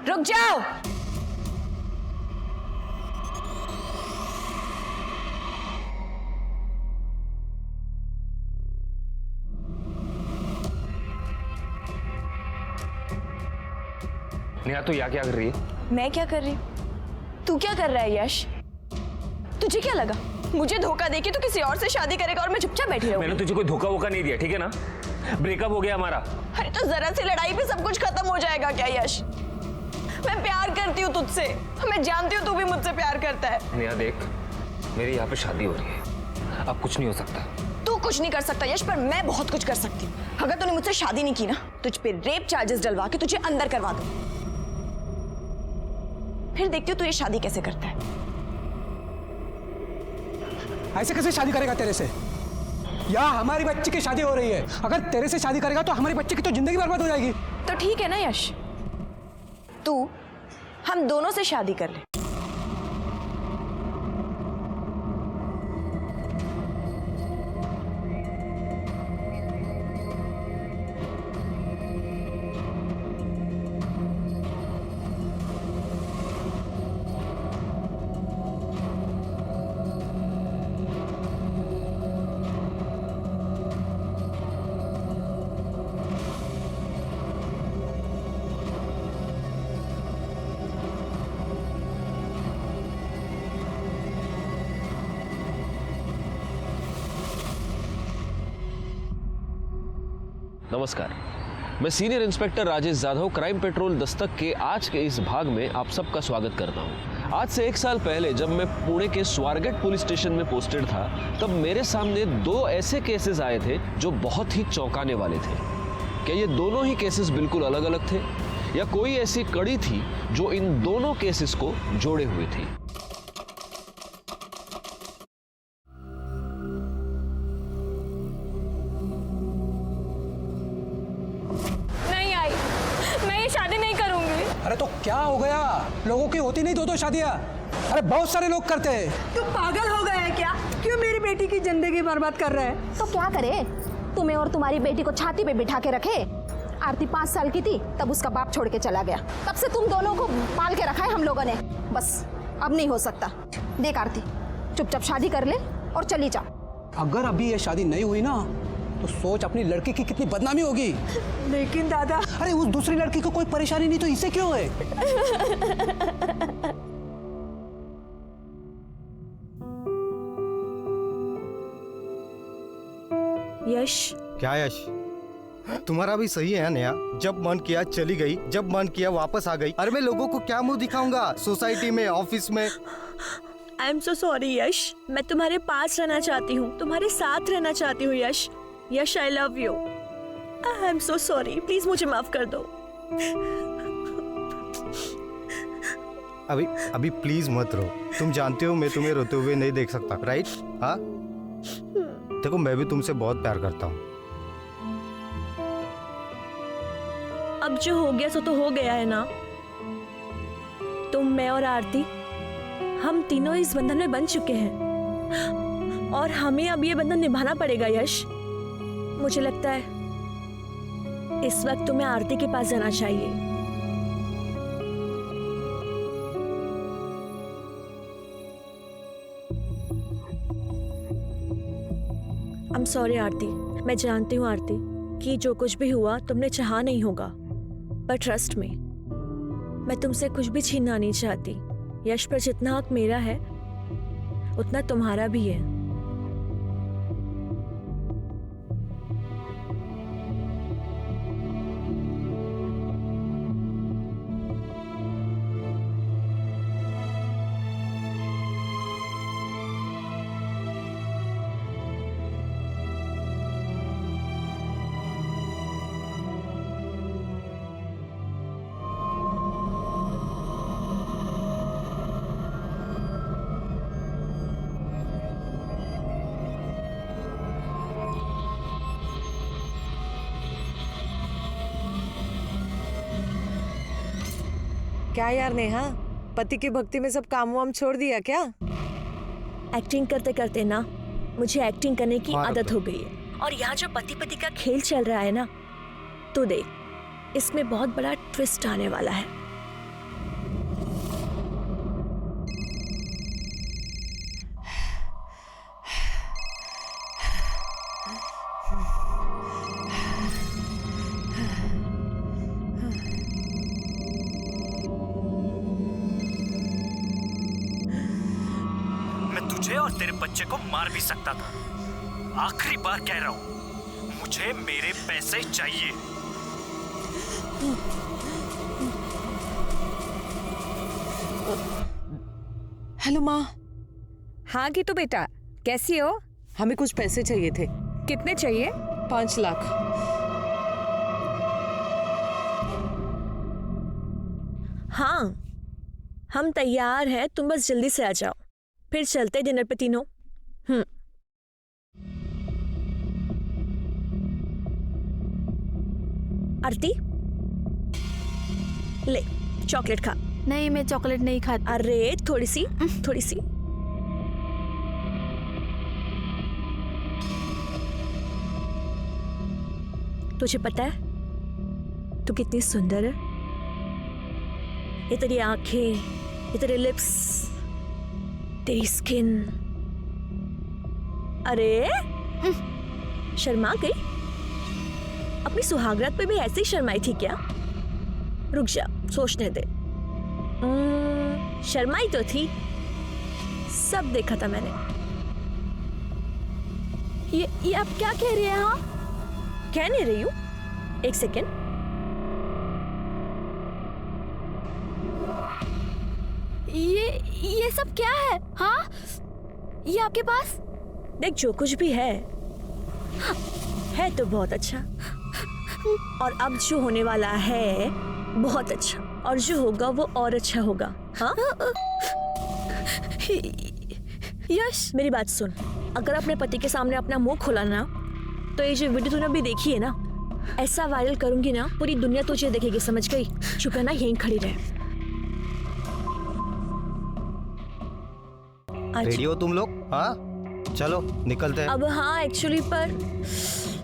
रुक जाओ। नेहा तो यहाँ क्या कर रही है? मैं क्या कर रही हूँ? तू क्या कर रहा है यश? तुझे क्या लगा मुझे धोखा देके तू किसी और से शादी करेगा और मैं चुपचाप बैठी रहूंगी? मैंने तुझे कोई धोखा वोखा नहीं दिया, ठीक है ना? ब्रेकअप हो गया हमारा। अरे तो जरा सी लड़ाई पे सब कुछ खत्म हो जाएगा क्या यश? मैं प्यार करती हूँ तुझसे, मैं जानती हूँ तू भी मुझसे प्यार करता है। नेहा देख, मेरी यहाँ पे शादी हो रही है, अब कुछ नहीं हो सकता। तू कुछ नहीं कर सकता यश, पर मैं बहुत कुछ कर सकती हूँ। अगर तूने मुझसे शादी नहीं की ना, तुझ पे रेप चार्जेस डलवा के तुझे अंदर करवा दूं। फिर देखती हूँ तू ये शादी कैसे करता है। ऐसे कैसे शादी करेगा तेरे से? या हमारी बच्ची की शादी हो रही है, अगर तेरे से शादी करेगा तो हमारी बच्ची की तो जिंदगी बर्बाद हो जाएगी। तो ठीक है ना यश, तू हम दोनों से शादी कर ले। नमस्कार, मैं senior inspector Rajesh Jadhav crime petrol Dastak के आज के इस भाग में आप सबका स्वागत करता हूं। आज से 1 साल पहले जब मैं पुणे के स्वारगेट पुलिस स्टेशन में पोस्टेड था, तब मेरे सामने 2 ऐसे केसेस आए थे जो बहुत ही चौंकाने वाले थे। क्या ये दोनों ही केसेस बिल्कुल अलग अलग थे या कोई ऐसी कड़ी थी जो इन दोनों केसेस को जोड़े हुए थी? अरे तो क्या हो गया? लोगों की होती नहीं 2-2 शादियां? अरे बहुत सारे लोग करते हैं। तू पागल हो गया है क्या? क्यों मेरी बेटी की जिंदगी बर्बाद कर रहा है? तो क्या करे? तुम्हें और तुम्हारी बेटी को छाती पे बिठा के रखे। आरती 5 साल की थी तब उसका बाप छोड़ के चला गया, तब से तुम दोनों को पाल के रखा है हम लोगों ने। बस अब नहीं हो सकता। देख आरती, चुपचाप शादी कर ले और चली जा। अगर अभी ये शादी नहीं हुई ना तो सोच अपनी लड़की की कितनी बदनामी होगी। लेकिन दादा, अरे उस दूसरी लड़की को कोई परेशानी नहीं तो इसे क्यों है? यश, क्या यश? तुम्हारा भी सही है नेहा, जब मन किया चली गई, जब मन किया वापस आ गई। अरे मैं लोगों को क्या मुंह दिखाऊंगा सोसाइटी में, ऑफिस में? आई एम सो सॉरी यश, मैं तुम्हारे पास रहना चाहती हूँ, तुम्हारे साथ रहना चाहती हूँ Yash. Yash, I love you. I am so sorry, please मुझे माफ कर दो। अभी प्लीज मत रो। तुम जानते हो मैं तुम्हें रोते हुए नहीं देख सकता, राइट? हाँ, देखो मैं भी तुमसे बहुत प्यार करता हूँ। अब जो हो गया सो तो हो गया है ना। तुम, मैं और आरती, हम तीनों इस बंधन में बंध चुके हैं और हमें अब ये बंधन निभाना पड़ेगा यश। मुझे लगता है इस वक्त तुम्हें आरती के पास जाना चाहिए। आई एम सॉरी आरती, मैं जानती हूँ आरती कि जो कुछ भी हुआ तुमने चाहा नहीं होगा, पर ट्रस्ट मी, मैं तुमसे कुछ भी छीनना नहीं चाहती। यश पर जितना हक मेरा है उतना तुम्हारा भी है। क्या यार नेहा, पति की भक्ति में सब काम वाम छोड़ दिया क्या? एक्टिंग करते करते ना मुझे एक्टिंग करने की आदत हो गई है, और यहाँ जो पति पति का खेल चल रहा है ना, तो देख इसमें बहुत बड़ा ट्विस्ट आने वाला है। तुझे और तेरे बच्चे को मार भी सकता था। आखिरी बार कह रहा हूं, मुझे मेरे पैसे चाहिए। हेलो माँ। हाँ गीतू बेटा, कैसी हो? हमें कुछ पैसे चाहिए थे। कितने चाहिए? 5 लाख। हाँ, हम तैयार हैं, तुम बस जल्दी से आ जाओ, फिर चलते डिनर पे तीनों। आरती, ले चॉकलेट खा। नहीं, मैं चॉकलेट नहीं खाती। अरे थोड़ी सी, थोड़ी सी। तुझे पता है तू कितनी सुंदर है? ये तेरी आंखें, ये तेरे लिप्स, तेरी स्किन। अरे शर्मा गई? अपनी सुहागरात पे भी ऐसे ही शर्माई थी क्या? रुक जा, सोचने दे। शर्माई तो थी, सब देखा था मैंने। ये आप क्या कह रही हैं? हाँ, कह नहीं रही हूं, एक सेकेंड। ये सब क्या है? हाँ, ये आपके पास? देख, जो कुछ भी है तो बहुत अच्छा, और अब जो होने वाला है बहुत अच्छा, और जो होगा वो और अच्छा होगा। हाँ? यश, मेरी बात सुन, अगर अपने पति के सामने अपना मुंह खोला ना, तो ये जो वीडियो तूने अभी देखी है ना, ऐसा वायरल करूंगी ना, पूरी दुनिया तुझे देखेगी, समझ गई? चुप है ना, यहीं खड़ी रहे। रेडी हो तुम लोग? हाँ चलो निकलते हैं। अब हाँ, एक्चुअली पर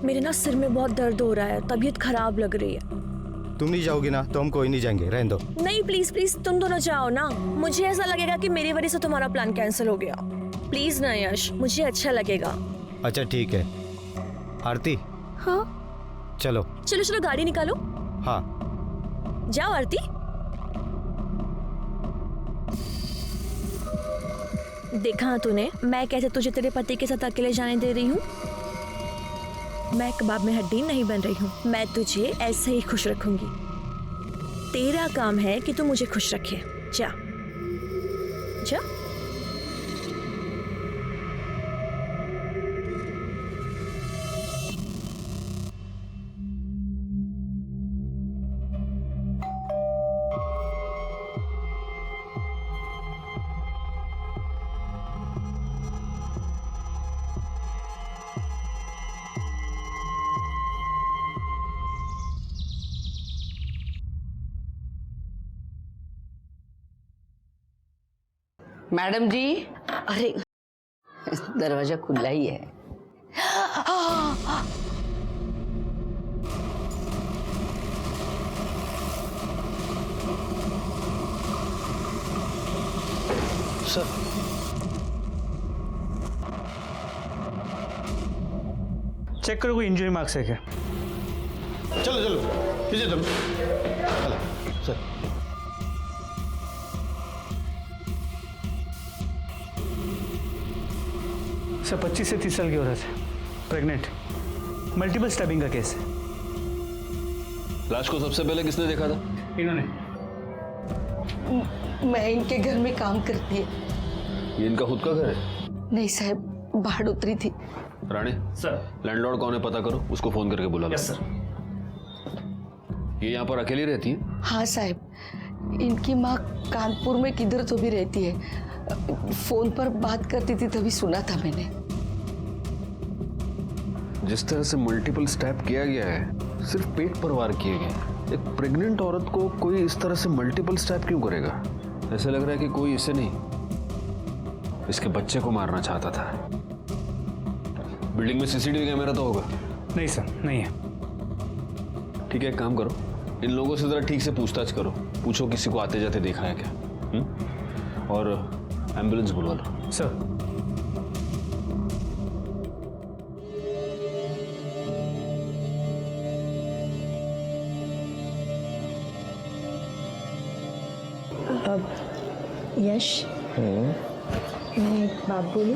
मेरे ना सिर में बहुत दर्द हो रहा है, तबीयत खराब लग रही है। तुम नहीं जाओगी ना तो हम कोई नहीं जाएंगे, रहने दो। नहीं, प्लीज प्लीज तुम दोनों जाओ ना, मुझे ऐसा लगेगा कि मेरी वजह से तुम्हारा प्लान कैंसिल हो गया। प्लीज ना यश, मुझे अच्छा लगेगा। अच्छा ठीक है। आरती, हाँ, चलो चलो गाड़ी निकालो। हाँ जाओ आरती। देखा तूने, मैं कैसे तुझे तेरे पति के साथ अकेले जाने दे रही हूँ? मैं कबाब में हड्डी नहीं बन रही हूँ, मैं तुझे ऐसे ही खुश रखूंगी। तेरा काम है कि तू मुझे खुश रखे। जा जा। मैडम जी, अरे दरवाजा खुला ही है। सर, चेक करो कोई इंजरी मार्क्स है क्या। चलो चलो पीछे तुम। सर सर 25 से 30 साल की औरत है, प्रेग्नेंट, मल्टीपल स्टैबिंग का केस है। लाश को सबसे पहले किसने देखा था? इन्होंने। मैं इनके घर में काम करती है। ये इनका खुद का घर है? नहीं साहब, बाहर उतरी थी। रानी सर, लैंडलॉर्ड कौन है पता करो, उसको फोन करके बुला लो। Yes sir. ये यहाँ पर अकेली रहती है? हाँ साहब, इनकी माँ कानपुर में किधर तो भी रहती है। फोन पर बात करती थी तभी सुना था मैंने। जिस तरह से मल्टीपल स्टैब किया गया है, सिर्फ पेट पर वार किए गए। एक प्रेग्नेंट औरत को कोई इस तरह से मल्टीपल स्टैब क्यों करेगा? ऐसे लग रहा है कि कोई इसे नहीं, इसके बच्चे को मारना चाहता था। बिल्डिंग में सीसीटीवी कैमरा तो होगा? नहीं सर, नहीं है। ठीक है, एक काम करो, इन लोगों से जरा ठीक से पूछताछ करो, पूछो किसी को आते जाते देखा है क्या। और एम्बुलेंस बुलवा लो। सर, यश, मैं एक बात बोलूं?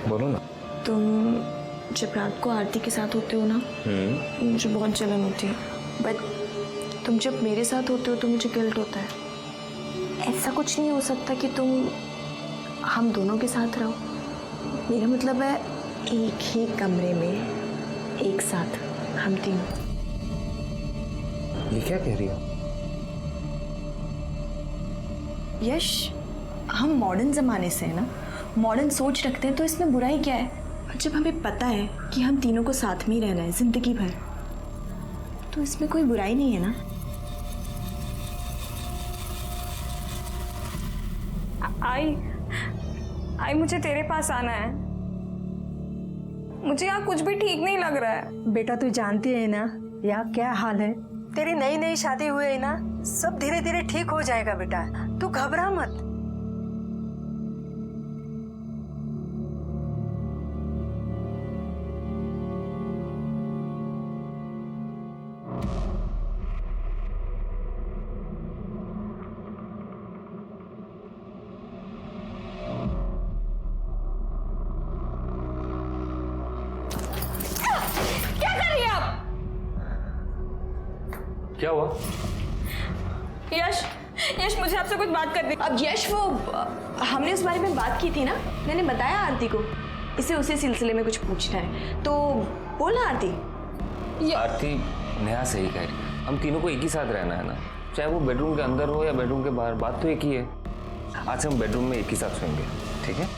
बोलो ना। तुम जब रात को आरती के साथ होते हो ना, मुझे बहुत जलन होती है, बट तुम जब मेरे साथ होते हो तो मुझे गिल्ट होता है। ऐसा कुछ नहीं हो सकता कि तुम हम दोनों के साथ रहो। मेरा मतलब है एक ही कमरे में एक साथ हम तीनों। ये क्या कह रही हो? यश, हम मॉडर्न ज़माने से है ना, मॉडर्न सोच रखते हैं, तो इसमें बुराई क्या है? जब हमें पता है कि हम तीनों को साथ में ही रहना है जिंदगी भर, तो इसमें कोई बुराई नहीं है ना। आई मुझे तेरे पास आना है। मुझे यहाँ कुछ भी ठीक नहीं लग रहा है। बेटा तू जानती है ना यहाँ क्या हाल है। तेरी नई नई शादी हुई है ना, सब धीरे धीरे ठीक हो जाएगा बेटा, तू घबरा मत। क्या कर रही है आप? क्या हुआ? यश, यश मुझे आपसे कुछ बात करनी। अब यश, वो हमने उस बारे में बात की थी ना, मैंने बताया आरती को, इसे उसी सिलसिले में कुछ पूछना है, तो बोला आरती। आरती नेहा सही कह रही है, हम तीनों को एक ही साथ रहना है ना, चाहे वो बेडरूम के अंदर हो या बेडरूम के बाहर, बात तो एक ही है। आज से हम बेडरूम में एक ही साथ सोएंगे, ठीक है?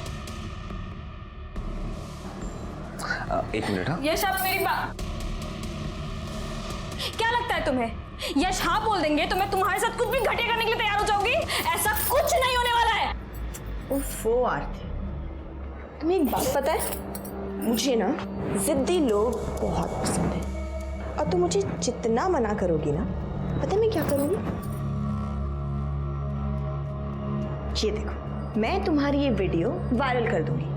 एक मिनट। हाँ, यश आप मेरी बात, क्या लगता है तुम्हें यश हाँ बोल देंगे तो मैं तुम्हारे साथ कुछ भी घटिया करने के लिए तैयार हो जाऊंगी? ऐसा कुछ नहीं होने वाला है। ओफो आरती, तुम्हें एक बात पता है, मुझे ना जिद्दी लोग बहुत पसंद है, और तुम मुझे जितना मना करोगी ना, पता है मैं क्या करूंगी? ये देखो, मैं तुम्हारी ये वीडियो वायरल कर दूंगी,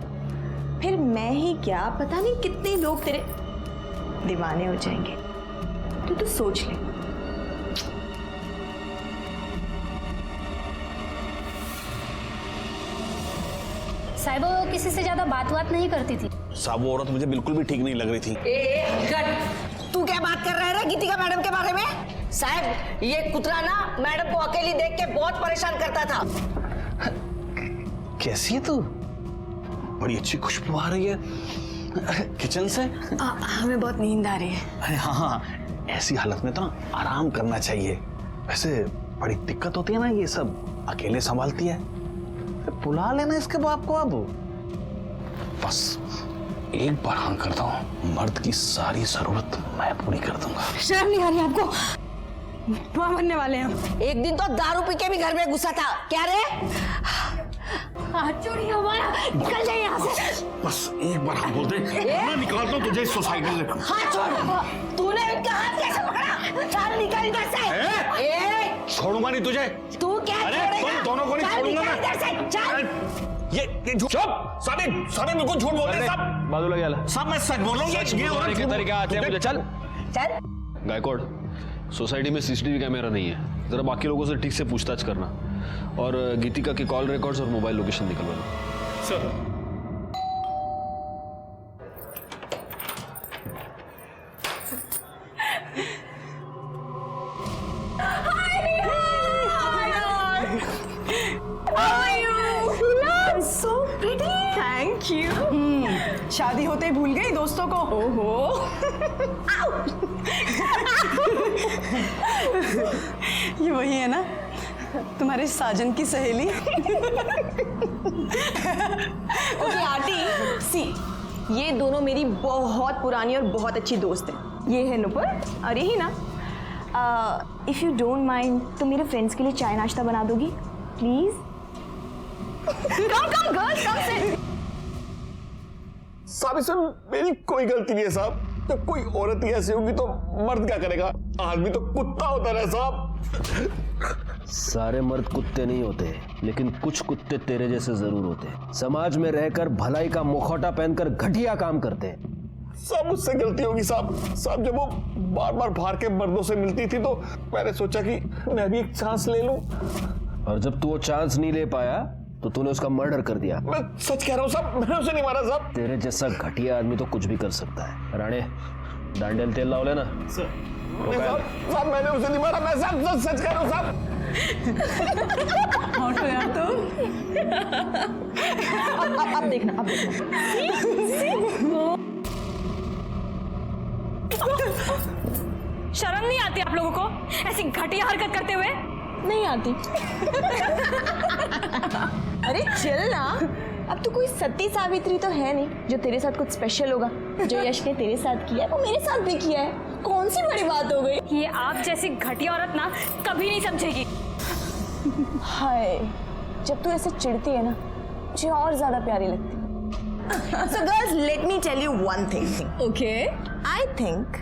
फिर मैं ही क्या पता नहीं कितने लोग तेरे दीवाने हो जाएंगे। तो सोच ले। साहिबा वो किसी से ज्यादा बात नहीं करती थी। साहब वो औरत मुझे बिल्कुल भी ठीक नहीं लग रही थी। तू क्या बात कर रहा है गीतिका मैडम के बारे में? साहब ये कुतरा ना मैडम को अकेली देख के बहुत परेशान करता था। कैसी है तू? बड़ी अच्छी खुशबू आ रही है किचन से। हमें बहुत नींद आ रही है। अरे हाँ, ऐसी हालत में तो ना आराम करना चाहिए। वैसे बड़ी दिक्कत होती है ना, ये सब अकेले संभालती है, बुला लेना इसके बाप को। अब बस एक बार हाँ करता हूँ, मर्द की सारी जरूरत मैं पूरी कर दूंगा। शर्म नहीं आ रही आपको? बुआ बनने वाले हैं हम। एक दिन तो दारू पी के भी घर में घुसा था। क्या रे? चोरी हमारा, निकल जाए यहाँ से। बस एक बार हाँ बोल दे, मैं निकालता हूँ तुझे इस सोसाइटी से। हाथ छोड़। तूने इनका हाथ कैसे पकड़ा? चल निकल इधर से। छोड़ूंगा नहीं तुझे। तू क्या छोड़ेगा? तुम दोनों को नहीं छोड़ूंगा मैं। इधर से चल। ये झूठ। साबित बिल्कुल झूठ बोल रहे हैं सब। बाजूला गेला। सब मैं सच बोल रहा हूँ। सच बोलने के तरीके आते हैं मुझे। चल चल। गायकवाड़, सोसाइटी में सीसीटीवी कैमरा नहीं है, जरा बाकी लोगों से ठीक से पूछताछ करना, और गीतिका की कॉल रिकॉर्ड्स और मोबाइल लोकेशन निकलवाना। सर। Thank you. शादी होते ही भूल गई दोस्तों को। ओहो। ये वही है ना तुम्हारे साजन की सहेली। ओके आरती, सी ये दोनों मेरी बहुत पुरानी और बहुत अच्छी दोस्त हैं। ये है नुपुर और यही ना। इफ यू डोंट माइंड तो मेरे फ्रेंड्स के लिए चाय नाश्ता बना दोगी प्लीज? कम कम गर्ल्स कम से। साहब इसमें मेरी कोई गलती नहीं है साहब। जब कोई औरत ही ऐसी होगी तो मर्द क्या करेगा? आदमी तो कुत्ता होता है साहब। सारे मर्द कुत्ते नहीं होते, लेकिन कुछ कुत्ते तेरे जैसे जरूर होते हैं। समाज में रहकर भलाई का मुखौटा पहनकर घटिया काम करते हैं। सब मुझसे गलती होगी साहब। साहब जब वो बार बार बाहर के मर्दों से मिलती थी तो मैंने सोचा कि मैं भी एक चांस ले लूं। और जब तू वो चांस नहीं ले पाया तो तूने उसका मर्डर कर दिया। मैं सच कह रहा हूँ साहब, मैंने उसे नहीं मारा साहब। तेरे जैसा घटिया आदमी तो कुछ भी कर सकता है। राणे, डांडेल तेल लाओ लेना। साहब मैंने उसे नहीं मारा, मैं साहब सच कह रहा हूँ साहब। हटो यार तुम। अब देखना, अब देखना। शर्म नहीं आती आप लोगों को ऐसी घटिया हरकत करते हुए? नहीं आती। अरे चल ना, अब तो कोई सती सावित्री तो है नहीं जो तेरे साथ कुछ स्पेशल होगा। जो यश ने तेरे साथ किया है वो मेरे साथ भी किया है। कौन सी बड़ी बात हो गई? ये आप जैसी घटिया औरत ना कभी नहीं समझेगी। हाय, जब तू ऐसे चिढ़ती है ना मुझे और ज्यादा प्यारी लगती है। So girls, let me tell you one thing. Okay. I think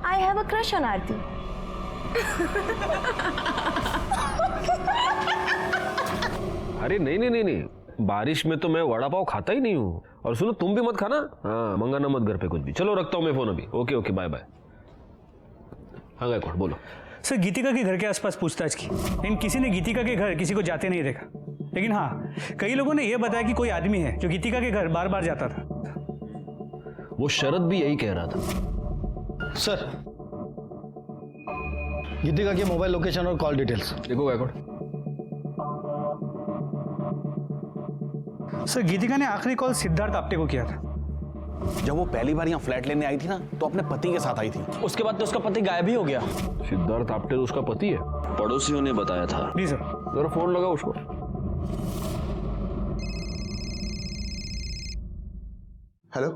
I have a crush on Aarti. अरे नहीं नहीं नहीं नहीं, बारिश में तो मैं वड़ा पाव खाता ही नहीं हूँ। और सुनो, तुम भी मत खाना। हाँ, मंगाना मत घर पे कुछ भी। चलो रखता हूँ मैं फोन अभी। Okay okay, bye bye. हाँ गायकवाड़ बोलो। सर, गीतिका के घर के आसपास पूछताछ की, लेकिन किसी ने गीतिका के घर किसी को जाते नहीं देखा। लेकिन हाँ, कई लोगों ने यह बताया कि कोई आदमी है जो गीतिका के घर बार बार जाता था। वो शरद भी यही कह रहा था। सर, गीतिका की मोबाइल लोकेशन और कॉल डिटेल्स देखो गायकवाड़। सर, गीतिका ने आखिरी कॉल सिद्धार्थ आप्टे को किया था। जब वो पहली बार यहाँ फ्लैट लेने आई थी ना, तो अपने पति के साथ आई थी। उसके बाद तो उसका पति गायब ही हो गया। सिद्धार्थ आप्टे तो उसका पति है, पड़ोसियों ने बताया था। जी सर। जरा फोन लगा उसको। हेलो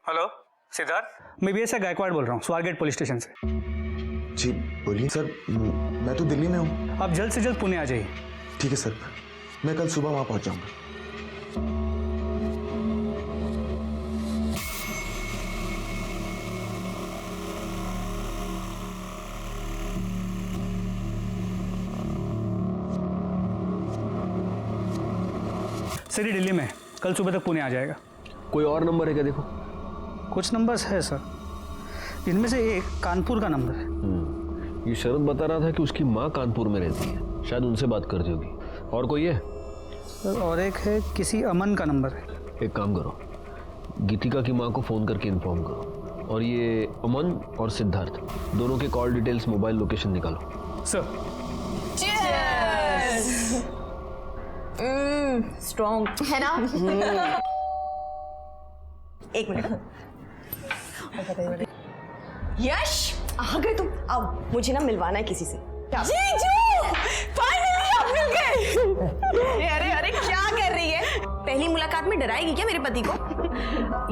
हेलो सिद्धार्थ, मैं बीएसआई गायकवाड़ बोल रहा हूँ, स्वारगेट पुलिस स्टेशन से। जी बोलिए सर, मैं तो दिल्ली में हूँ। आप जल्द से जल्द पुणे आ जाइए। ठीक है सर, मैं कल सुबह वहाँ पहुँच जाऊँगा। सर, ये दिल्ली में कल सुबह तक पुणे आ जाएगा। कोई और नंबर है क्या? देखो कुछ नंबर्स है सर, इनमें से एक कानपुर का नंबर है। ये शरद बता रहा था कि उसकी माँ कानपुर में रहती है, शायद उनसे बात करती होगी। और कोई है सर? और एक है, किसी अमन का नंबर है। एक काम करो, गीतिका की माँ को फोन करके इन्फॉर्म करो, और ये अमन और सिद्धार्थ दोनों के कॉल डिटेल्स, मोबाइल लोकेशन निकालो। सर। स्ट्रॉन्ग है ना? एक मिनट। यश, आ गए तुम? अब मुझे ना मिलवाना है किसी से। जीजू, फाइनली आप मिल गए। अरे अरे क्या कर रही है? पहली मुलाकात में डराएगी क्या मेरे पति को?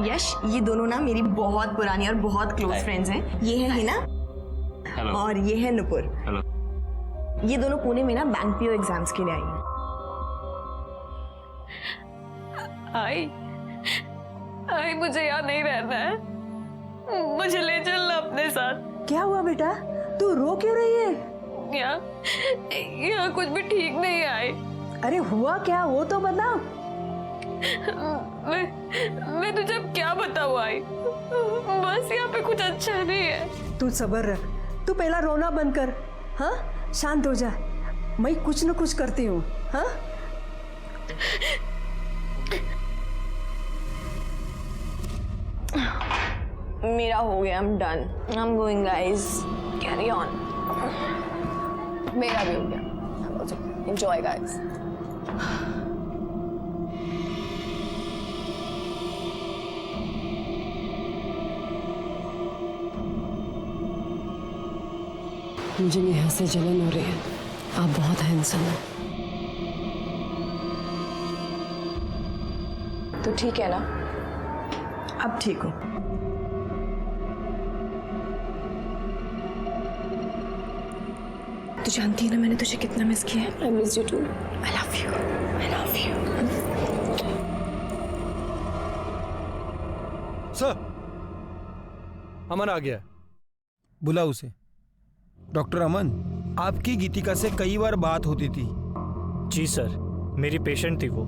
यश, ये दोनों ना मेरी बहुत पुरानी और बहुत क्लोज फ्रेंड्स हैं। ये है हिना और ये है नुपुर। हेलो। ये दोनों पुणे में ना बैंक पीओ एग्जाम्स के लिए आई हैं। आई मुझे यहाँ नहीं रहना है, मुझे ले चलना अपने साथ। क्या हुआ बेटा, तू रो क्यों रही है? यहाँ कुछ भी ठीक नहीं आई। अरे हुआ क्या, वो तो बता। मैं तुझे अब क्या बताऊँ आई, बस यहाँ पे कुछ अच्छा नहीं है। तू सब्र रख, तू पहला रोना बंद कर। हाँ, शांत हो जा, मैं कुछ न कुछ करती हूँ। हाँ, मेरा हो गया, I'm done. I'm going guys. Carry on. मेरा भी हो गया। Enjoy guys. मुझे नेहा से जलन हो रही है। आप बहुत हैंडसम हैं। तो ठीक है ना? अब ठीक हो? तू जानती है ना मैंने तुझे कितना मिस किया है। I miss you too. I love you. I love you. Sir, Aman आ गया, बुला उसे। डॉक्टर अमन, आपकी गीतिका से कई बार बात होती थी। जी सर, मेरी पेशेंट थी वो।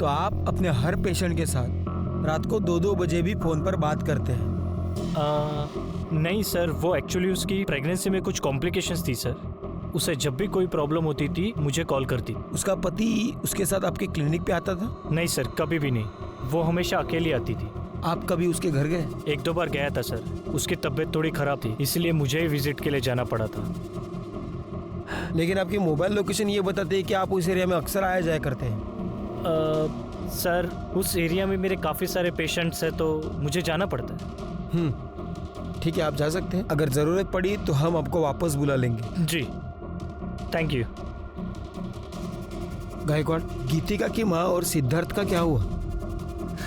तो आप अपने हर पेशेंट के साथ रात को 2-2 बजे भी फोन पर बात करते हैं? नहीं सर, वो एक्चुअली उसकी प्रेगनेंसी में कुछ कॉम्प्लिकेशंस थी सर, उसे जब भी कोई प्रॉब्लम होती थी मुझे कॉल करती। उसका पति उसके साथ आपके क्लिनिक पे आता था? नहीं सर, कभी भी नहीं। वो हमेशा अकेली आती थी। आप कभी उसके घर गए? 1-2 बार गया था सर। उसकी तबीयत थोड़ी खराब थी, इसलिए मुझे ही विजिट के लिए जाना पड़ा था। लेकिन आपकी मोबाइल लोकेशन ये बताते हैं कि आप उस एरिया में अक्सर आया जाया करते हैं। सर उस एरिया में मेरे काफ़ी सारे पेशेंट्स हैं, तो मुझे जाना पड़ता है। ठीक है, आप जा सकते हैं। अगर ज़रूरत पड़ी तो हम आपको वापस बुला लेंगे। जी, थैंक यू। गायकवाड़, गीतिका की माँ और सिद्धार्थ का क्या हुआ?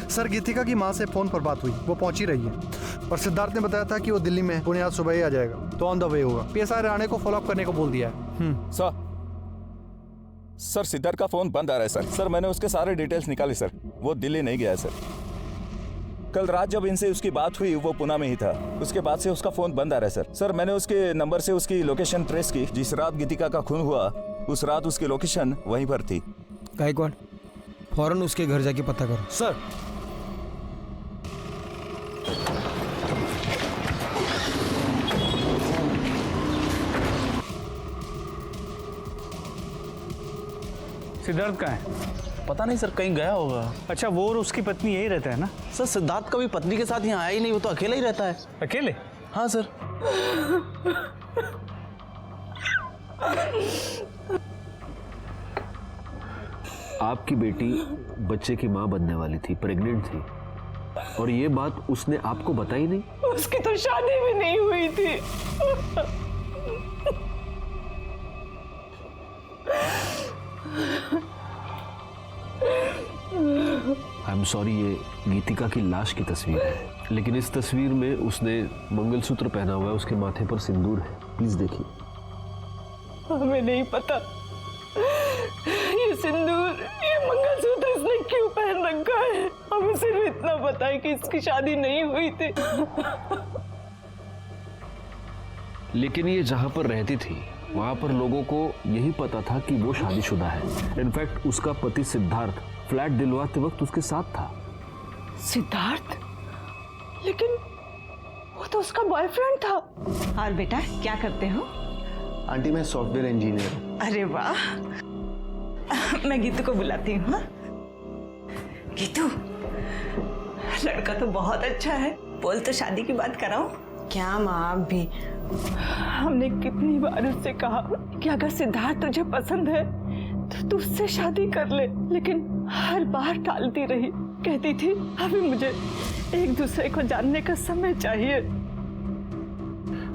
सर, गीतिका की माँ से फोन पर बात हुई, वो पहुंची रही है और सिद्धार्थ ने बताया था कि वो दिल्ली में पुणे आज सुबह ही आ जाएगा, तो ऑन द वे होगा। पीएसआई राणे को फॉलोअप करने को बोल दिया है। सर सिद्धार्थ का फोन बंद आ रहा है सर। सर मैंने उसके सारे डिटेल्स निकाले सर, वो दिल्ली नहीं गया है सर। कल रात जब इनसे उसकी बात हुई वो पुणे में ही था, उसके बाद से उसका फोन बंद आ रहा है सर। सर मैंने उसके नंबर से उसकी लोकेशन ट्रेस की, जिस रात गीतिका का खून हुआ उस रात उसकी लोकेशन वहीं पर थी। गायकवाड़, फौरन उसके घर जाके पता करो। सर। सिद्धार्थ कहाँ है? पता नहीं सर, कहीं गया होगा। अच्छा, वो और उसकी पत्नी यही रहता है ना? सर सिद्धार्थ कभी पत्नी के साथ यहाँ आया ही नहीं, वो तो अकेला ही रहता है। अकेले? हाँ सर। आपकी बेटी बच्चे की माँ बनने वाली थी, प्रेग्नेंट थी, और ये बात उसने आपको बताई नहीं? उसकी तो शादी भी नहीं हुई थी। आई एम सॉरी, ये गीतिका की लाश की तस्वीर है, लेकिन इस तस्वीर में उसने मंगलसूत्र पहना हुआ है, उसके माथे पर सिंदूर है। प्लीज देखिए। हमें नहीं पता ये सिंदूर, ये मंगलसूत्र इसने क्यों पहन रखा है। हमें सिर्फ इतना पता है कि इसकी शादी नहीं हुई थी। लेकिन ये जहां पर रहती थी वहां पर लोगों को यही पता था कि वो शादीशुदा है। इनफैक्ट उसका पति सिद्धार्थ फ्लैट दिलवाते वक्त उसके साथ था। सिद्धार्थ? लेकिन वो तो उसका बॉयफ्रेंड था। और बेटा क्या करते हो? आंटी मैं सॉफ्टवेयर इंजीनियर हूँ। अरे वाह, मैं गीतू को बुलाती हूँ। हाँ? गीतू, लड़का तो बहुत अच्छा है, बोल तो शादी की बात कराऊं। क्या माँ, आप भी? हमने कितनी बार उससे कहा कि अगर सिद्धार्थ तुझे पसंद है तो तू उससे शादी कर ले, लेकिन हर बार टालती रही। कहती थी अभी मुझे एक दूसरे को जानने का समय चाहिए।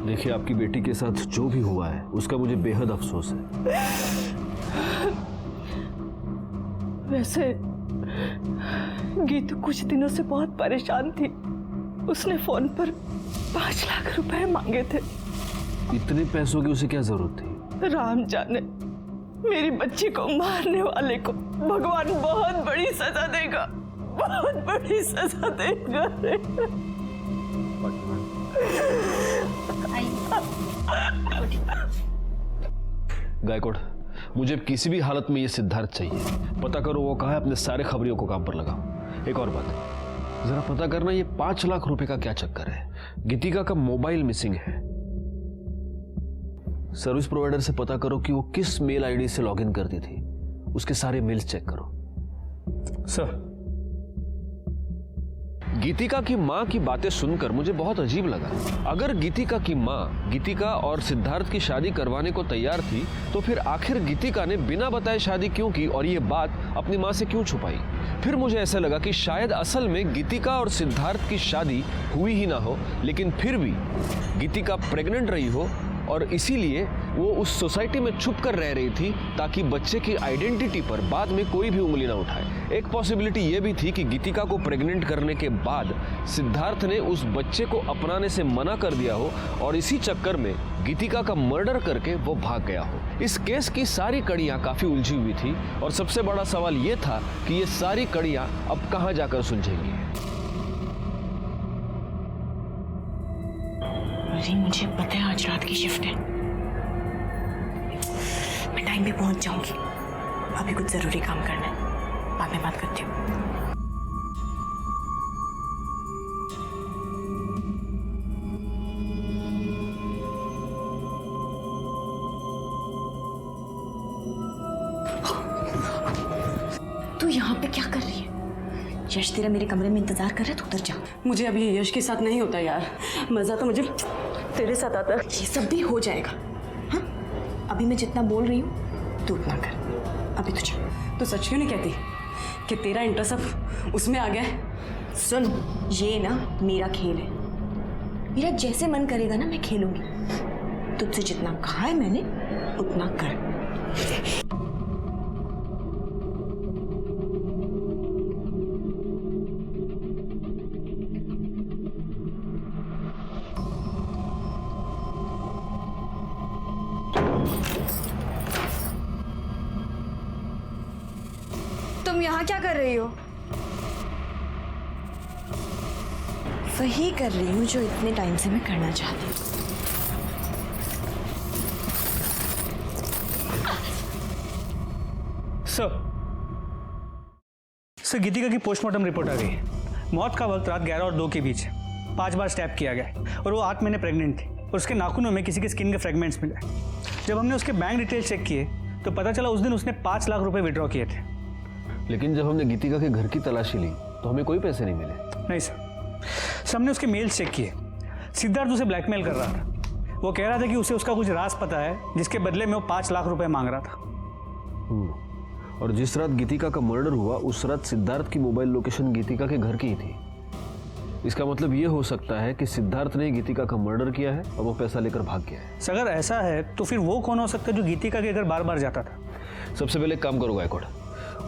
देखिए, आपकी बेटी के साथ जो भी हुआ है उसका मुझे बेहद अफसोस है। वैसे गीतू कुछ दिनों से बहुत परेशान थी। उसने फोन पर 5 लाख रुपए मांगे थे। इतने पैसों की उसे क्या जरूरत थी? राम जाने, मेरी बच्ची को मारने वाले को भगवान बहुत बड़ी सजा देगा, बहुत बड़ी सजा देगा। गायकवाड़, मुझे किसी भी हालत में ये सिद्धार्थ चाहिए। पता करो वो कहाँ है, अपने सारे खबरियों को काम पर लगाओ। एक और बात, जरा पता करना ये 5 लाख रुपए का क्या चक्कर है। गीतिका का मोबाइल मिसिंग है। सर्विस प्रोवाइडर से पता करो कि वो किस मेल आईडी से लॉगिन करती थी। उसके सारे मेल्स चेक करो। सर। गीतिका की माँ की बातें सुनकर मुझे बहुत अजीब लगा। अगर गीतिका की माँ गीतिका और सिद्धार्थ की शादी करवाने को तैयार थी तो फिर आखिर गीतिका ने बिना बताए शादी क्यों की और ये बात अपनी माँ से क्यों छुपाई? फिर मुझे ऐसा लगा कि शायद असल में गीतिका और सिद्धार्थ की शादी हुई ही ना हो, लेकिन फिर भी गीतिका प्रेग्नेंट रही हो और इसीलिए वो उस सोसाइटी में छुप कर रह रही थी ताकि बच्चे की आइडेंटिटी पर बाद में कोई भी उंगली ना उठाए। एक पॉसिबिलिटी ये भी थी कि गीतिका को प्रेग्नेंट करने के बाद सिद्धार्थ ने उस बच्चे को अपनाने से मना कर दिया हो और इसी चक्कर में गीतिका का मर्डर करके वो भाग गया हो। इस केस की सारी कड़ियां काफी उलझी हुई थी और सबसे बड़ा सवाल ये था कि ये सारी कड़ियां अब कहां जाकर सुलझेंगी। अरे मुझे पता है आज रात की शिफ्ट है, मैं टाइम पे पहुंच जाऊंगी। अभी कुछ जरूरी काम करना है, बाद में बात करती हूँ। यहाँ पे क्या कर रही है? यश तेरा मेरे कमरे में इंतजार कर रहा है, तो उधर जा। मुझे अभी यश के साथ नहीं होता यार, मजा तो मुझे तेरे साथ आता है। ये सब भी हो जाएगा। हाँ, अभी मैं जितना बोल रही हूँ तू उतना कर। अभी तो जा। तो सच क्यों नहीं कहती कि तेरा इंटरेस्ट अब उसमें आ गया है? सुन, ये ना मेरा खेल है, मेरा जैसे मन करेगा ना मैं खेलूंगी। तुझसे जितना कहा है मैंने उतना कर। तुम यहाँ क्या कर रही हो? वही कर रही हूँ जो इतने टाइम से मैं करना चाहती हूँ। सर गीतिका की पोस्टमार्टम रिपोर्ट आ गई। मौत का वक्त रात 11 और 2 के बीच 5 बार स्टैब किया गया है और वो 8 महीने प्रेग्नेंट थी और उसके नाखूनों में किसी के स्किन के फ्रेगमेंट्स मिले। जब हमने उसके बैंक डिटेल्स चेक किए तो पता चला उस दिन उसने 5 लाख रुपए विड्रॉ किए थे। लेकिन जब हमने गीतिका के घर की तलाशी ली तो हमें कोई पैसे नहीं मिले। नहीं सर, हमने उसके मेल्स चेक किए। सिद्धार्थ उसे ब्लैकमेल कर रहा था। वो कह रहा था कि उसे उसका कुछ राज पता है जिसके बदले में वो 5 लाख रुपए मांग रहा था। और जिस रात गीतिका का मर्डर हुआ उस रात सिद्धार्थ की मोबाइल लोकेशन गीतिका के घर की ही थी। इसका मतलब ये हो सकता है कि सिद्धार्थ ने गीतिका का मर्डर किया है और वो पैसा लेकर भाग गया है। अगर ऐसा है तो फिर वो कौन हो सकता है जो गीतिका के घर बार बार जाता था? सबसे पहले एक काम करो गायकवाड़,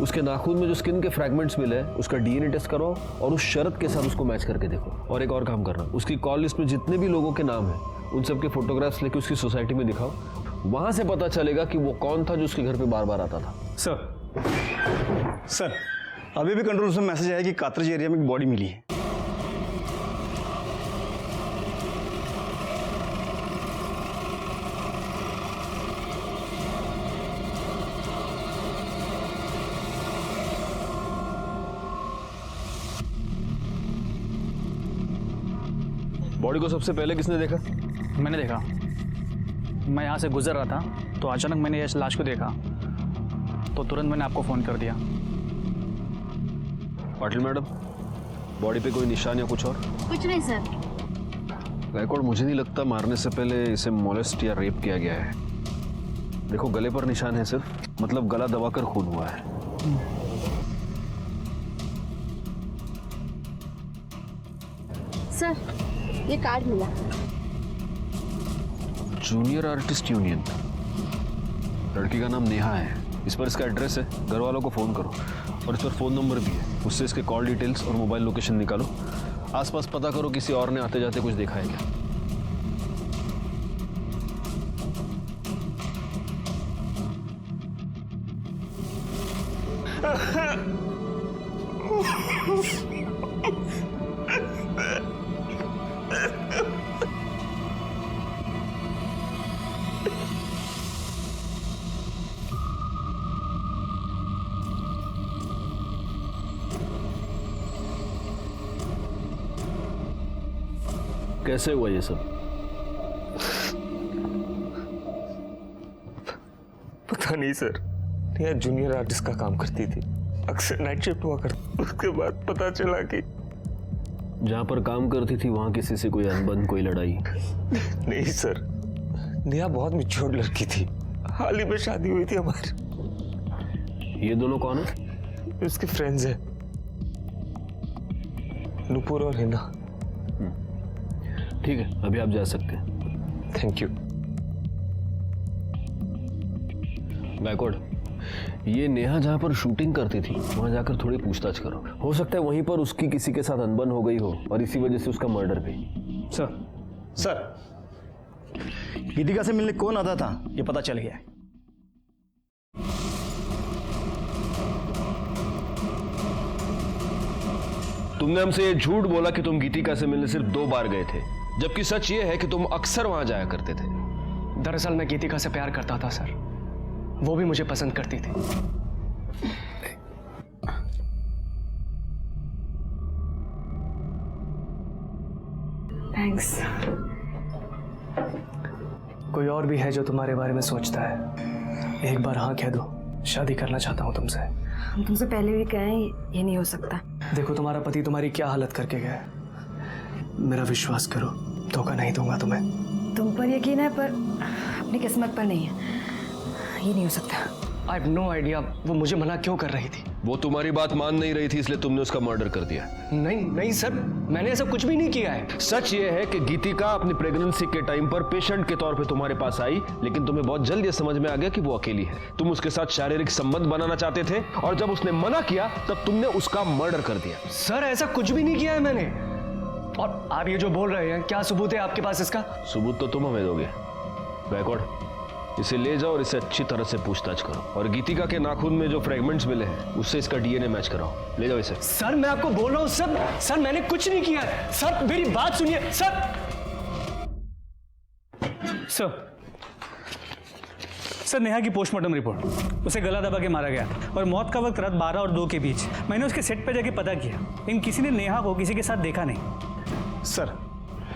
उसके नाखून में जो स्किन के फ्रैगमेंट्स मिले हैं उसका डीएनए टेस्ट कराओ और उस शर्त के साथ उसको मैच करके देखो। और एक और काम करना, उसकी कॉल लिस्ट में जितने भी लोगों के नाम हैं उन सबके फोटोग्राफ्स लेके उसकी सोसाइटी में दिखाओ। वहां से पता चलेगा कि वो कौन था जो उसके घर पे बार बार आता था। सर अभी भी कंट्रोल रूम से मैसेज आया कि कातरज एरिया में एक बॉडी मिली है। बॉडी को सबसे पहले किसने देखा? मैंने देखा। मैं यहाँ से गुजर रहा था तो अचानक मैंने यश लाश को देखा तो तुरंत मैंने आपको फ़ोन कर दिया। पाटिल मैडम, बॉडी पे कोई निशान या कुछ और? कुछ नहीं सर। गायकवाड़, मुझे नहीं लगता मारने से पहले इसे मोलेस्ट या रेप किया गया है। देखो गले पर निशान है सिर्फ, मतलब गला दबाकर खून हुआ है। सर ये कार्ड मिला। Junior artist union. लड़की का नाम नेहा है। इस पर इसका एड्रेस है, घर वालों को फ़ोन करो और इस पर फ़ोन नंबर भी है। उससे इसके कॉल डिटेल्स और मोबाइल लोकेशन निकालो। आसपास पता करो किसी और ने आते जाते कुछ देखा है क्या। कैसे हुआ ये सब? पता नहीं सर, नेहा जूनियर आर्टिस्ट का काम करती थी, अक्सर नाइट शिफ्ट हुआ करती। उसके बाद पता चला कि जहाँ पर काम करती थी वहाँ किसी से कोई अनबन, कोई लड़ाई? नहीं सर, नेहा बहुत मैच्योर लड़की थी। हाल ही में शादी हुई थी हमारी। ये दोनों कौन है? उसके फ्रेंड्स हैं, नुपुर और हिना। ठीक है, अभी आप जा सकते हैं। Thank you. गायकवाड़, ये नेहा जहाँ पर शूटिंग करती थी वहाँ जाकर थोड़ी पूछताछ करो। हो सकता है वहीं पर उसकी किसी के साथ अनबन हो गई हो और इसी वजह से उसका मर्डर भी। सर गीतिका से मिलने कौन आता था ये पता चल गया है। तुमने हमसे ये झूठ बोला कि तुम गीतिका से मिलने सिर्फ 2 बार गए थे, जबकि सच ये है कि तुम अक्सर वहां जाया करते थे। दरअसल मैं गीतिका से प्यार करता था सर, वो भी मुझे पसंद करती थी। थैंक्स। कोई और भी है जो तुम्हारे बारे में सोचता है? एक बार हाँ कह दो, शादी करना चाहता हूँ तुमसे। हम तुमसे पहले भी कहे ये नहीं हो सकता। देखो तुम्हारा पति तुम्हारी क्या हालत करके गया है, मेरा विश्वास करो, धोखा नहीं दूंगा तुम्हें। तुम पर यकीन है पर अपनी किस्मत पर नहीं है, ये नहीं हो सकता। आई हैव नो आइडिया वो मुझे मना क्यों कर रही थी। वो तुम्हारी बात मान नहीं रही थी इसलिए तुमने उसका मर्डर कर दिया। नहीं सर, मैंने ऐसा कुछ भी नहीं किया है। सच ये है कि गीतिका अपनी प्रेगनेंसी के टाइम पर पेशेंट के तौर पे तुम्हारे पास आई, लेकिन तुम्हें बहुत जल्द ये समझ में आ गया कि वो अकेली है। तुम उसके साथ शारीरिक संबंध बनाना चाहते थे और जब उसने मना किया तब तुमने उसका मर्डर कर दिया। सर ऐसा कुछ भी नहीं किया है मैंने। और आप ये जो बोल रहे हैं, क्या सबूत है आपके पास इसका? सबूत तो तुम हमें दोगे। बैकवर्ड, इसे ले जाओ और इसे अच्छी तरह से पूछताछ करो, और गीतिका के नाखून में जो फ्रेगमेंट्स मिले हैं उससे इसका डीएनए मैच कराओ। ले जाओ इसे। सर मैं आपको बोल रहा हूँ सर मैंने कुछ नहीं किया है। सर मेरी बात सुनिए सर नेहा की पोस्टमार्टम रिपोर्ट, उसे गला दबा के मारा गया और मौत का वक्त रात 12 और 2 के बीच। मैंने उसके सेट पर जाके पता किया, लेकिन किसी ने नेहा को किसी के साथ देखा नहीं। सर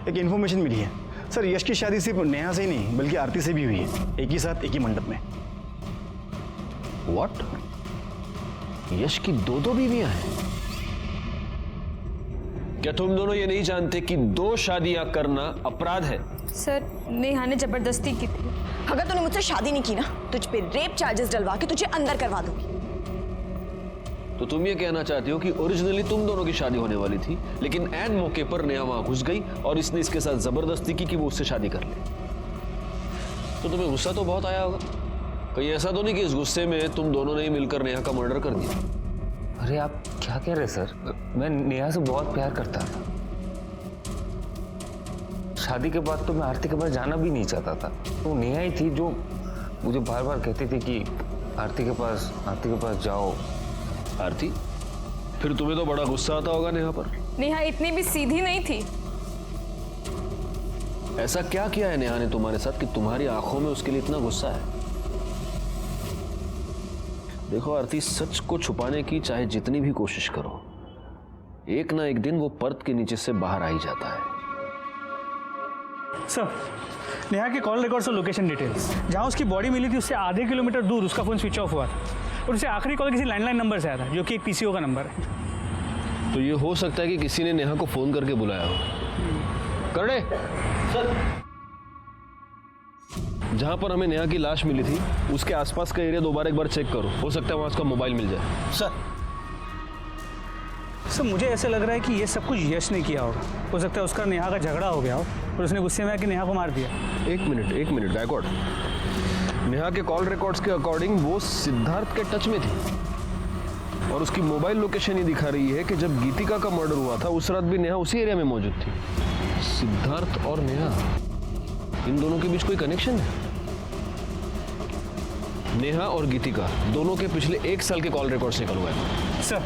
एक इन्फॉर्मेशन मिली है सर, यश की शादी सिर्फ नेहा से ही नहीं बल्कि आरती से भी हुई है, एक ही साथ एक ही मंडप में। व्हाट? यश की दो बीवियां हैं? क्या तुम दोनों ये नहीं जानते कि 2 शादियां करना अपराध है? सर नेहा ने जबरदस्ती की थी। अगर तूने मुझसे शादी नहीं की ना, तुझ पे रेप चार्जेस डलवा के तुझे अंदर करवा दूंगी। तो तुम ये कहना चाहती हो कि ओरिजिनली तुम दोनों की शादी होने वाली थी, लेकिन ऐन मौके पर नेहा वहां घुस गई और इसने इसके साथ जबरदस्ती की कि वो उससे शादी कर ले। तो तुम्हें गुस्सा तो बहुत आया होगा। कहीं ऐसा तो नहीं कि इस गुस्से में तुम दोनों ने ही मिलकर नेहा का मर्डर कर दिया? अरे आप क्या कह रहे सर? मैं नेहा से बहुत प्यार करता था। शादी के बाद तो मैं आरती के पास जाना भी नहीं चाहता था। तो नेहा ही थी जो मुझे बार बार कहती थी कि आरती के पास जाओ। आरती, फिर तुम्हें तो बड़ा गुस्सा आता होगा नेहा पर। नेहा इतनी भी सीधी नहीं थी। ऐसा क्या किया है नेहा ने तुम्हारे साथ कि तुम्हारी आंखों में उसके लिए इतना गुस्सा है? देखो आरती, सच को छुपाने की चाहे जितनी भी कोशिश करो, एक ना एक दिन वो पर्दे के नीचे से बाहर आ ही जाता है। सर नेहा के कॉल रिकॉर्ड्स और लोकेशन डिटेल्स, जहां उसकी बॉडी मिली थी उससे आधे किलोमीटर दूर उसका फोन स्विच ऑफ हुआ था और उसे आखिरी कॉल किसी लैंडलाइन नंबर से आया था, जो कि एक पीसीओ का नंबर है। तो ये हो सकता है कि किसी ने नेहा को फोन करके बुलाया हो। करड़े सर, जहां पर हमें नेहा की लाश मिली थी उसके आसपास का एरिया दोबारा एक बार चेक करो, हो सकता है वहां उसका मोबाइल मिल जाए। सर मुझे ऐसा लग रहा है कि ये सब कुछ यश ने किया होगा। हो सकता है उसका नेहा का झगड़ा हो गया हो और उसने गुस्से में आके नेहा को मार दिया। एक मिनट बैकवर्ड। नेहा के कॉल रिकॉर्ड्स के अकॉर्डिंग वो सिद्धार्थ के टच में थी और उसकी मोबाइल लोकेशन ये दिखा रही है कि जब गीतिका का मर्डर हुआ था उस रात भी नेहा उसी एरिया में मौजूद थी। सिद्धार्थ और नेहा, इन दोनों के बीच कोई कनेक्शन है? नेहा और गीतिका दोनों के पिछले 1 साल के कॉल रिकॉर्ड्स निकलवाए। सर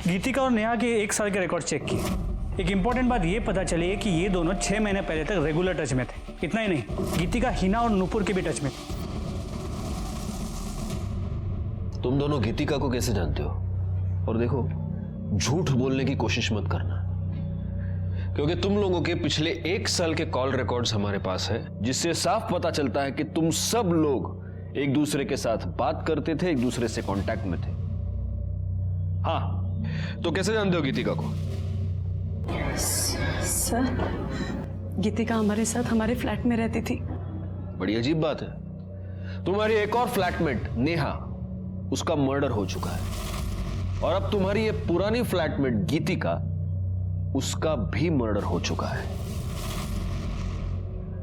गीतिका और नेहा के 1 साल के रिकॉर्ड चेक किए। एक इंपॉर्टेंट बात ये पता चली है कि ये दोनों 6 महीने पहले तक रेगुलर टच में थे। इतना ही नहीं, गीतिका हिना और नूपुर के भी टच में थी। तुम दोनों गीतिका को कैसे जानते हो? और देखो, झूठ बोलने की कोशिश मत करना, क्योंकि तुम लोगों के पिछले 1 साल के कॉल रिकॉर्ड्स हमारे पास है, जिससे साफ पता चलता है कि तुम सब लोग एक दूसरे के साथ बात करते थे, एक दूसरे से कांटेक्ट में थे। हाँ, तो कैसे जानते हो गीतिका को? सर गीतिका हमारे साथ हमारे फ्लैट में रहती थी। बड़ी अजीब बात है। तुम्हारी एक और फ्लैटमेट नेहा, उसका मर्डर हो चुका है और अब तुम्हारी ये पुरानी फ्लैटमेट गीतिका, उसका भी मर्डर हो चुका है।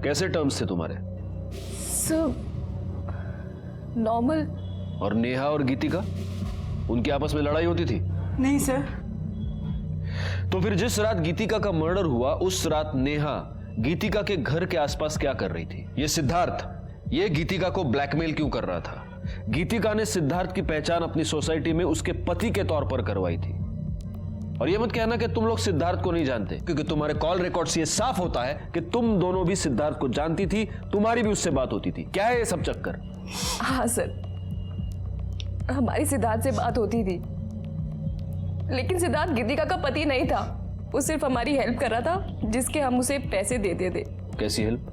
कैसे टर्म्स थे तुम्हारे? Sir normal. और नेहा और गीतिका, उनकी आपस में लड़ाई होती थी? नहीं सर। तो फिर जिस रात गीतिका का मर्डर हुआ उस रात नेहा गीतिका के घर के आसपास क्या कर रही थी? ये सिद्धार्थ, ये गीतिका को ब्लैकमेल क्यों कर रहा था? गीतिका ने सिद्धार्थ की पहचान अपनी सोसाइटी में उसके पति के तौर पर करवाई थी। और ये मत कहना कि तुम लोग सिद्धार्थ को नहीं जानते, क्योंकि तुम्हारे कॉल रिकॉर्ड से ये साफ होता है कि तुम दोनों भी सिद्धार्थ को जानती थी, तुम्हारी भी उससे बात होती थी। क्या है ये सब चक्कर? हाँ सर, हमारी सिद्धार्थ से बात होती थी, लेकिन सिद्धार्थ गीतिका का पति नहीं था। वो सिर्फ हमारी हेल्प कर रहा था, जिसके हम उसे पैसे देते थे। कैसी हेल्प?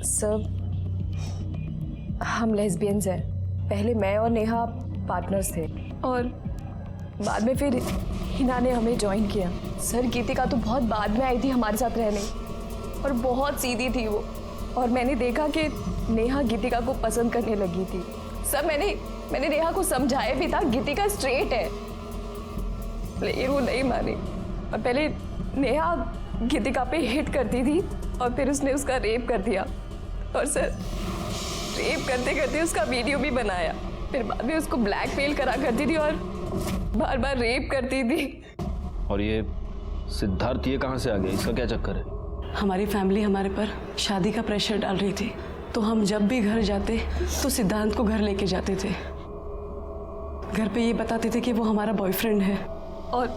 सर, हम लेस्बियंस हैं। पहले मैं और नेहा पार्टनर्स थे और बाद में फिर हिना ने हमें ज्वाइन किया। सर, गीतिका तो बहुत बाद में आई थी हमारे साथ रहने और बहुत सीधी थी वो, और मैंने देखा कि नेहा गीतिका को पसंद करने लगी थी। सर, मैंने नेहा को समझाया भी था गीतिका स्ट्रेट है, लेकिन वो नहीं मानी। और पहले नेहा गीतिका पे हिट करती थी और फिर उसने उसका रेप कर दिया, और सर रेप करते करते उसका वीडियो भी बनाया। फिर बाद में उसको ब्लैकमेल करा करती थी और बार बार रेप करती थी। और ये सिद्धार्थ ये कहाँ से आ गया? इसका क्या चक्कर है? हमारी फैमिली हमारे पर शादी का प्रेशर डाल रही थी, तो हम जब भी घर जाते तो सिद्धांत को घर लेके जाते थे। घर पे ये बताते थे कि वो हमारा बॉयफ्रेंड है, और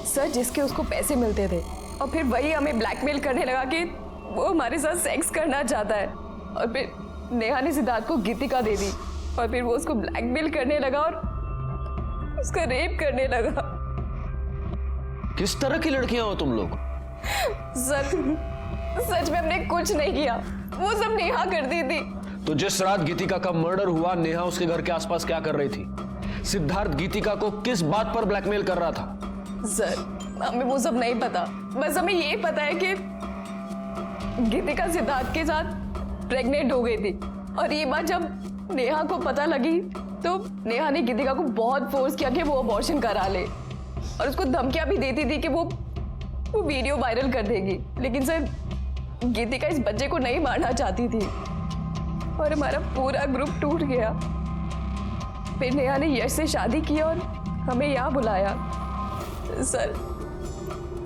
सर जिसके उसको पैसे मिलते थे, और फिर वही हमें ब्लैकमेल करने लगा कि वो हमारे साथ सेक्स करना चाहता है। और फिर नेहा ने सिद्धार्थ को गीतिका दे दी, और फिर वो उसको ब्लैकमेल करने लगा और उसका रेप करने लगा। किस तरह की लड़कियां हो तुम लोग? सच में हमने कुछ नहीं किया, वो सब नेहा करती थी। तो जिस रात गीतिका का मर्डर हुआ, नेहा उसके घर के आसपास क्या कर रही थी? सिद्धार्थ गीतिका को किस बात पर ब्लैकमेल कर रहा था? सर, हमें वो सब नहीं पता, बस हमें ये पता है कि गीतिका सिद्धार्थ के साथ प्रेग्नेंट हो गई थी, और ये बात जब नेहा को पता लगी तो नेहा ने गीतिका को बहुत फोर्स किया कि वो अबॉर्शन करा ले, और उसको धमकियां भी देती थी कि वो वीडियो वायरल कर देगी। लेकिन सर, गीतिका इस बच्चे को नहीं मारना चाहती थी, और हमारा पूरा ग्रुप टूट गया। फिर नेहा ने यश से शादी की और हमें यहाँ बुलाया। सर,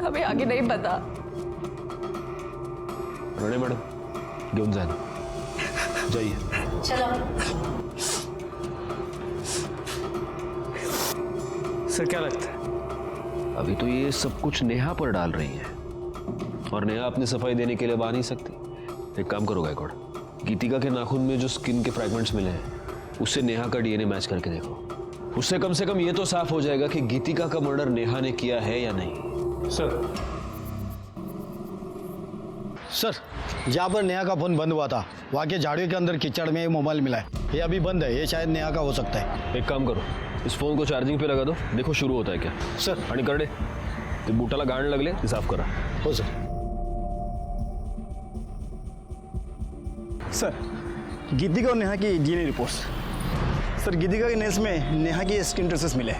हमें आगे नहीं पता। रणे मैडम, घेऊन जा ना, जाइए। चलो। सर, क्या लगता है? अभी तो ये सब कुछ नेहा पर डाल रही है, और नेहा अपनी सफाई देने के लिए आ नहीं सकती। एक काम करो गायकवाड़, गीतिका के नाखून में जो स्किन के फ्रैगमेंट्स मिले हैं, उससे नेहा का डीएनए मैच करके देखो। उससे कम से कम ये तो साफ हो जाएगा कि गीतिका का मर्डर नेहा ने किया है या नहीं। सर, जहाँ पर नेहा का फोन बंद हुआ था, वहाँ के झाड़ियों के अंदर कीचड़ में मोबाइल मिला है। ये अभी बंद है, ये शायद नेहा का हो सकता है। एक काम करो, इस फोन को चार्जिंग पे लगा दो, देखो शुरू होता है क्या। सर, आणि करडे ते बुटाला गाण लागले, ते साफ करा। हो सर। सर, गीतिका और नेहा की डीएनए रिपोर्ट्स। सर, गीतिका के नेस में नेहा की स्किन ट्रेसेस मिले।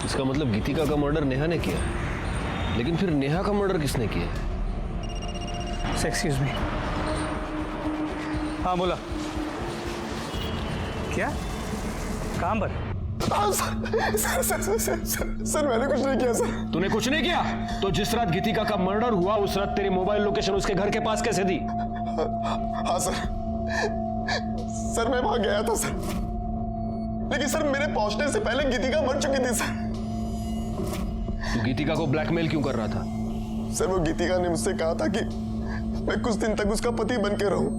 इसका मतलब गीतिका का मर्डर नेहा ने किया, लेकिन फिर नेहा का मर्डर किसने किया? Excuse me. हाँ, बोला। क्या? कहाँ पर? सर, मैंने कुछ नहीं किया सर। तूने कुछ नहीं किया? तो जिस रात गीतिका का मर्डर हुआ, उस रात तेरी मोबाइल लोकेशन उसके घर के पास कैसे थी? हाँ सर, मैं वहां गया था सर, लेकिन सर मेरे पहुंचने से पहले गीतिका मर चुकी थी सर। तू गीतिका को ब्लैकमेल क्यों कर रहा था? सर, वो गीतिका ने मुझसे कहा था कि मैं कुछ दिन तक उसका पति बन के रहूं,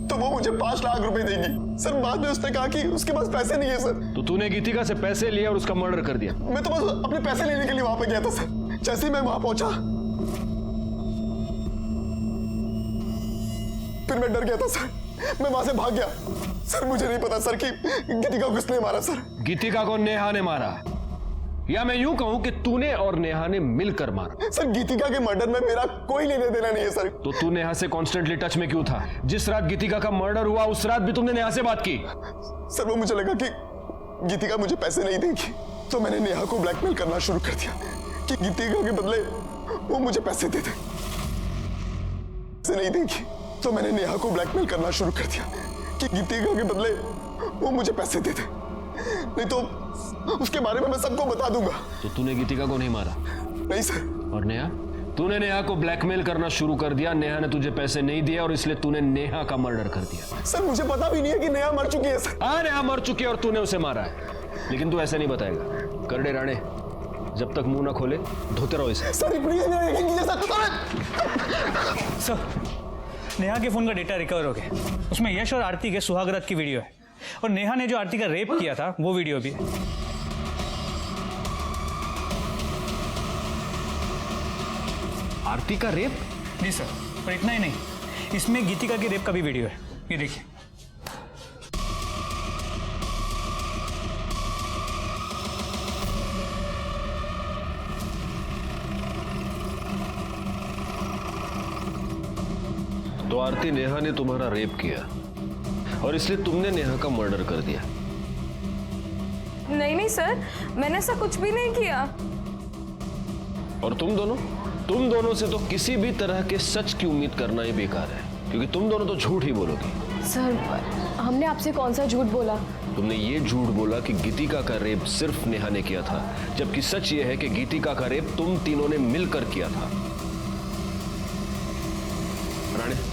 तो वो मुझे 5 लाख रुपए देगी। सर, बाद में उसने कहा कि उसके पास पैसे नहीं है सर। तो तूने गीतिका से पैसे लिए और उसका मर्डर कर दिया? मैं तो बस अपने पैसे लेने के लिए वहां पे गया था सर। जैसे ही मैं वहां पहुंचा, फिर मैं डर गया था सर, मैं वहां से भाग गया। सर, मुझे नहीं पता सर कि गीतिका को किसने मारा सर। गीतिका को नेहा ने मारा, या मैं यूं कहूं कि तूने और नेहा ने मिलकर मारा? सर, गीतिका के मर्डर में मेरा कोई लेने देना नहीं है सर। तो तू नेहा से कॉन्स्टेंटली टच में क्यों था? जिस रात गीतिका का मर्डर हुआ, उस रात भी तुमने नेहा से बात की? सर, वो मुझे लगा कि गीतिका मुझे पैसे नहीं देगी, तो मैंने नेहा को ब्लैकमेल करना शुरू कर दिया कि गीतिका के बदले वो मुझे पैसे दे दे। पैसे नहीं देगी, तो मैंने नेहा को ब्लैकमेल करना शुरू कर दिया कि गीतिका के बदले वो मुझे पैसे दे दे, नहीं तो उसके बारे में मैं सबको बता दूंगा। तो तूने गीतिका को नहीं मारा? नहीं सर। और नेहा? तूने नेहा को ब्लैकमेल करना शुरू कर दिया। नेहा ने तुझे पैसे नहीं दिए और इसलिए तूने नेहा का मर्डर कर दिया। सर मुझे पता भी नहीं है कि नेहा मर चुकी है सर। हाँ, नेहा मर चुकी है और तूने उसे मारा है, लेकिन तू ऐसे नहीं बताएगा। कर दे राणे, जब तक मुंह ना खोले धोते रहो इसे। सर प्लीज मेरा यकीन कीजिए सर, नेहा के फोन का डेटा रिकवर हो गया। उसमें यश और आरती के सुहागरात की वीडियो है और नेहा ने जो आरती का रेप किया था वो वीडियो भी है। आरती का रेप? जी सर, और इतना ही नहीं, इसमें गीतिका के रेप का भी वीडियो है। ये देखिए। तो आरती, नेहा ने तुम्हारा रेप किया और इसलिए तुमने नेहा का मर्डर कर दिया। नहीं नहीं सर, मैंने ऐसा कुछ भी नहीं किया। और तुम दोनों से तो किसी भी तरह के सच की उम्मीद करना ही बेकार है, क्योंकि तुम दोनों तो झूठ ही बोलोगी। सर, हमने आपसे कौन सा झूठ बोला? तुमने ये झूठ बोला कि गीतिका का रेप सिर्फ नेहा ने किया था, जबकि सच ये है कि गीतिका का रेप तुम तीनों ने मिलकर किया था। राणे,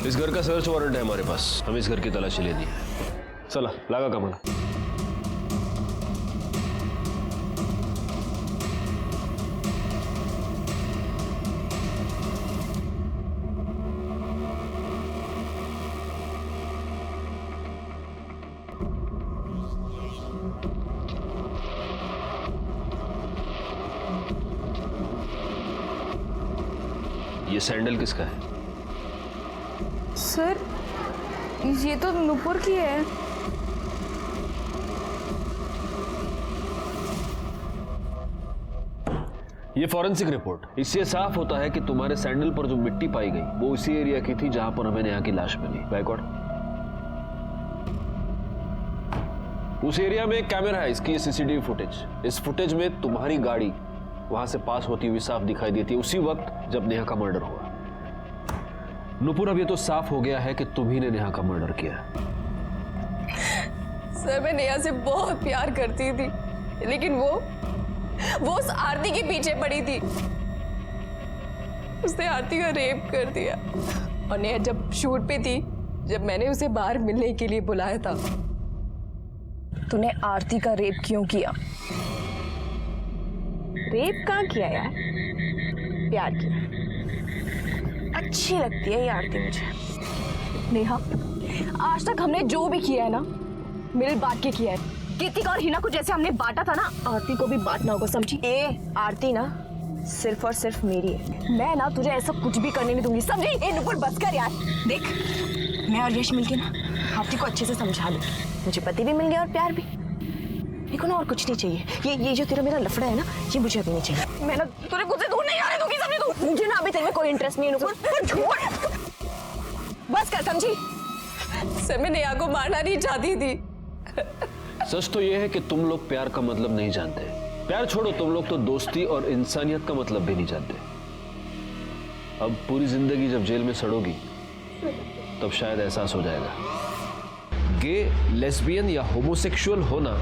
इस घर का सर्च वारंट है हमारे पास, हम इस घर की तलाशी लेनी है। चला, लगा कमला। ये सैंडल किसका है? सर, ये तो नुपुर की है। ये फॉरेंसिक रिपोर्ट, इससे साफ होता है कि तुम्हारे सैंडल पर जो मिट्टी पाई गई वो उसी एरिया की थी जहां पर हमें नेहा की लाश मिली। बैकवर्ड, उस एरिया में एक कैमरा है, इसकी सीसीटीवी फुटेज। इस फुटेज में तुम्हारी गाड़ी वहां से पास होती हुई साफ दिखाई देती है, उसी वक्त जब नेहा का मर्डर हुआ। नुपुर, अब ये तो साफ हो गया है कि तुम ही ने नेहा का मर्डर किया। सर, मैं नेहा से बहुत प्यार करती थी, लेकिन वो उस आरती के पीछे पड़ी थी। उसने आरती का रेप कर दिया। और नेहा जब शूट पे थी, जब मैंने उसे बाहर मिलने के लिए बुलाया था, तूने आरती का रेप क्यों किया? रेप कहाँ किया यार, प्यार किया। अच्छी लगती है ये आरती मुझे। नेहा, आज तक हमने जो भी किया है ना, मिल बांट के किया है। गीतिका और हिना को जैसे हमने बांटा था ना, आरती को भी बांटना होगा, समझी? आरती ना सिर्फ और सिर्फ मेरी है। मैं ना तुझे ऐसा कुछ भी करने नहीं दूंगी, समझी? ए नुपुर, बस कर यार। देख, मैं और यश मिलके ना आरती को अच्छे से समझा लूं। मुझे पति भी मिल गया और प्यार भी। देखो ना, और कुछ नहीं चाहिए। ये जो तेरा मेरा लफड़ा है ना, ये मुझे अभी नहीं चाहिए। मैं ना तुझे खुद से दूर नहीं आने दूंगी, समझी तू? मुझे ना अभी तेरे में कोई इंटरेस्ट नहीं है नुपुर। छोड़, बस कर, समझी? सर, मैं नेहा को मारना नहीं चाहती थी। सच तो यह है कि तुम लोग प्यार का मतलब नहीं जानते। प्यार छोड़ो, तुम लोग तो दोस्ती और इंसानियत का मतलब भी नहीं जानते। अब पूरी जिंदगी जब जेल में सड़ोगी तब शायद एहसास हो जाएगा। गे, लेस्बियन या होमोसेक्सुअल होना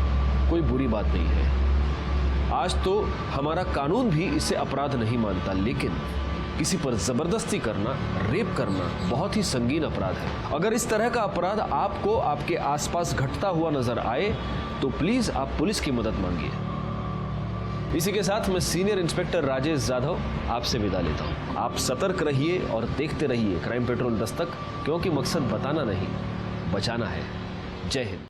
कोई बुरी बात नहीं है। आज तो हमारा कानून भी इसे अपराध नहीं मानता, लेकिन किसी पर जबरदस्ती करना, रेप करना बहुत ही संगीन अपराध है। अगर इस तरह का अपराध आपको आपके आसपास घटता हुआ नजर आए तो प्लीज आप पुलिस की मदद मांगिए। इसी के साथ मैं सीनियर इंस्पेक्टर राजेश जाधव आपसे विदा लेता हूं। आप सतर्क रहिए और देखते रहिए क्राइम पेट्रोल दस्तक, क्योंकि मकसद बताना नहीं, बचाना है। जय हिंद।